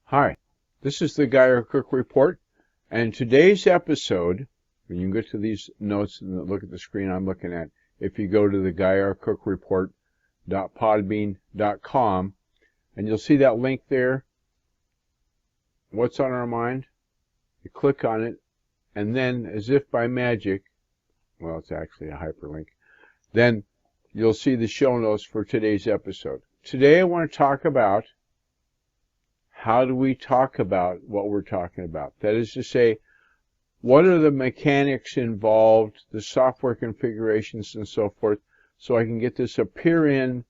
Hi, this is the Guy or Cook Report, and today's episode, when you get to these notes and look at the screen I'm looking at, if you go to the guyorcookreport.podbean.com, and you'll see that link there, what's on our mind, you click on it, and then as if by magic, well, it's actually a hyperlink, then you'll see the show notes for today's episode. Today I want to talk about how do we talk about what we're talking about? That is to say, what are the mechanics involved, the software configurations and so forth, so I can get this appear-in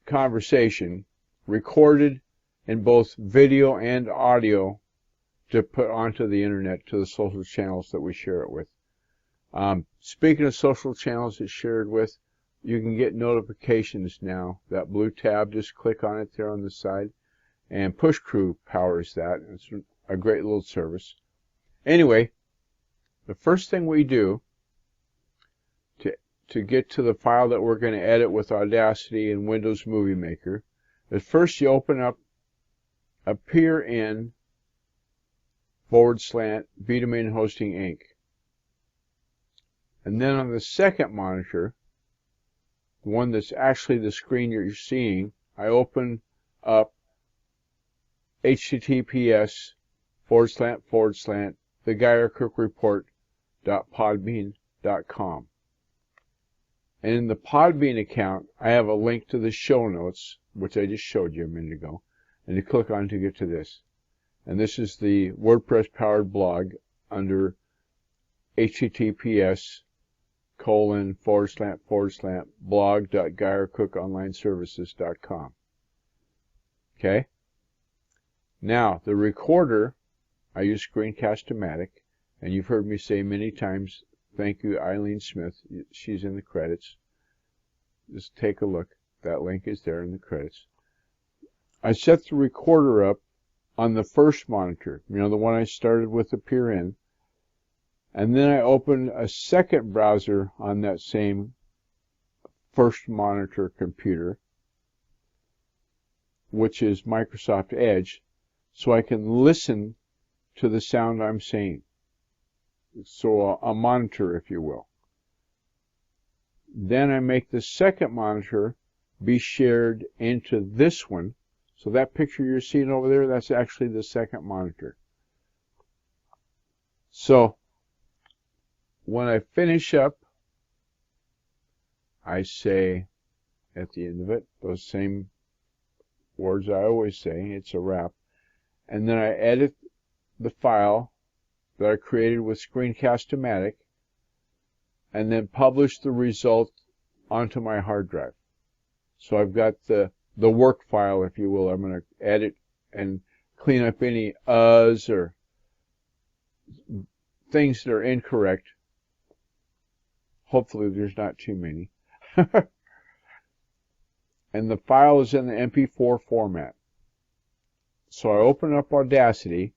conversation recorded in both video and audio to put onto the internet, to the social channels that we share it with. Speaking of social channels it's shared with, you can get notifications now. That blue tab, just click on it there on the side. And Push Crew powers that. It's a great little service. Anyway, the first thing we do to get to the file that we're going to edit with Audacity and Windows Movie Maker is first you open up appear-in /vDomain Hosting Inc. And then on the second monitor, the one that's actually the screen you're seeing, I open up https://theguyorcookreport.podbean.com. And in the Podbean account, I have a link to the show notes, which I just showed you a minute ago, and you click on to get to this. And this is the WordPress-powered blog under https://blog.guyorcookonlineservices.com. Okay? Now, the recorder, I use Screencast-O-Matic, and you've heard me say many times, thank you, Eileen Smith. She's in the credits. Just take a look. That link is there in the credits. I set the recorder up on the first monitor, the one I started with appear-in, and then I opened a second browser on that same first monitor computer, which is Microsoft Edge, so I can listen to the sound I'm saying. So a monitor, if you will. Then I make the second monitor be shared into this one. So that picture you're seeing over there, that's actually the second monitor. So when I finish up, I say at the end of it, those same words I always say, it's a wrap. And then I edit the file that I created with Screencast-O-Matic and then publish the result onto my hard drive. So I've got the work file, if you will. I'm going to edit and clean up any uhs or things that are incorrect. Hopefully there's not too many. And the file is in the MP4 format. So I open up Audacity,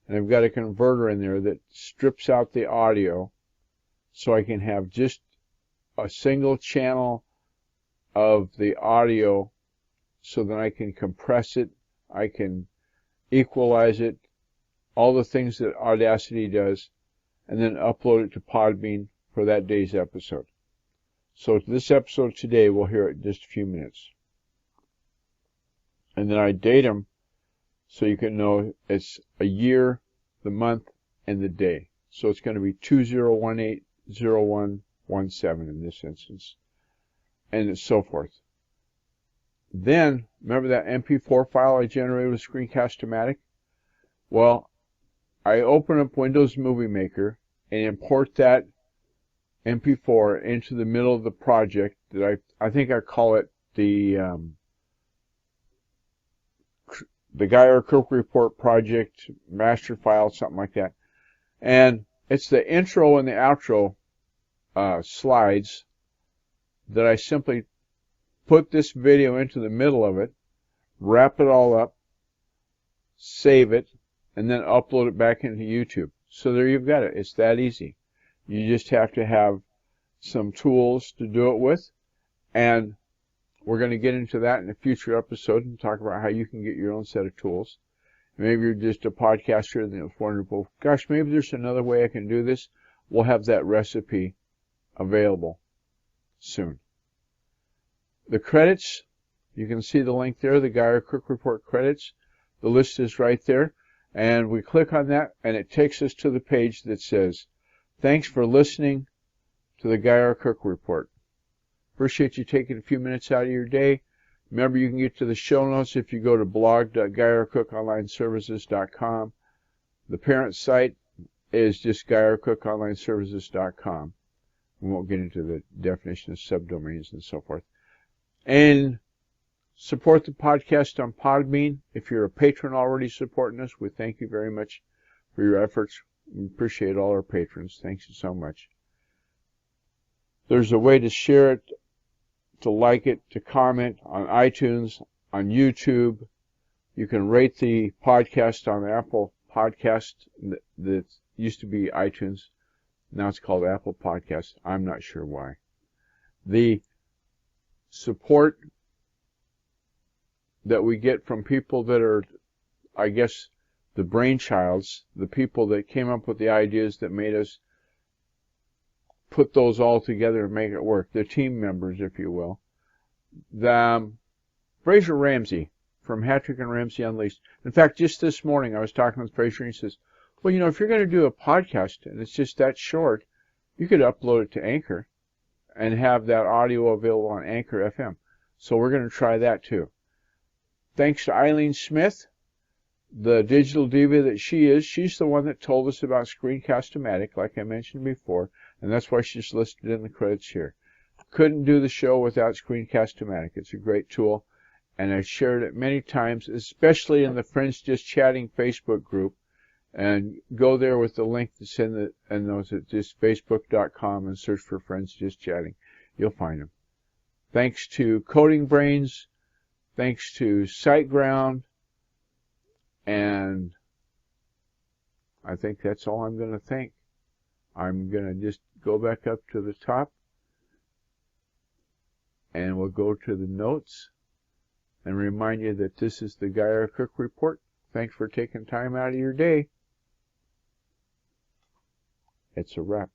and I've got a converter in there that strips out the audio so I can have just a single channel of the audio so that I can compress it, I can equalize it, all the things that Audacity does, and then upload it to Podbean for that day's episode. So this episode today, we'll hear it in just a few minutes. And then I date them so you can know it's a year, the month, and the day. So it's going to be 2018-01-17 in this instance, and so forth. Then, remember that MP4 file I generated with Screencast-O-Matic? Well, I open up Windows Movie Maker and import that MP4 into the middle of the project that I think I call it the Guy or Cook Report project master file, something like that. And it's the intro and the outro slides that I simply put this video into the middle of it, wrap it all up, save it, and then upload it back into YouTube. So there you've got it. It's that easy. You just have to have some tools to do it with, and we're going to get into that in a future episode and talk about how you can get your own set of tools. Maybe you're just a podcaster that's wonderful. Gosh, maybe there's another way I can do this. We'll have that recipe available soon. The credits, you can see the link there, the Geyer Cook Report credits. The list is right there. And we click on that, and it takes us to the page that says, thanks for listening to the Geyer Cook Report. Appreciate you taking a few minutes out of your day. Remember, you can get to the show notes if you go to blog.geyercookonlineservices.com. The parent site is just geyercookonlineservices.com. We won't get into the definition of subdomains and so forth. And support the podcast on Podbean. If you're a patron already supporting us, we thank you very much for your efforts. We appreciate all our patrons. Thanks so much. There's a way to share it, to like it, to comment on iTunes, on YouTube. You can rate the podcast on Apple Podcast that used to be iTunes. Now it's called Apple Podcast. I'm not sure why. The support that we get from people that are, I guess, the brainchilds, the people that came up with the ideas that made us put those all together and make it work, the team members, if you will. Fraser Ramsey from Hattrick and Ramsey Unleashed. In fact, just this morning I was talking with Fraser and he says, well, you know, if you're going to do a podcast and it's just that short, you could upload it to Anchor and have that audio available on Anchor FM. So we're going to try that too. Thanks to Eileen Smith, the digital diva that she is. She's the one that told us about Screencast-O-Matic, like I mentioned before, and that's why she's listed in the credits here. Couldn't do the show without Screencast-O-Matic. It's a great tool, and I've shared it many times, especially in the Friends Just Chatting Facebook group. And go there with the link that's in the, and those at just facebook.com and search for Friends Just Chatting. You'll find them. Thanks to Coding Brains. Thanks to SiteGround. And I think that's all I'm going to thank. I'm going to just go back up to the top. And we'll go to the notes and remind you that this is the Geyer Cook Report. Thanks for taking time out of your day. It's a wrap.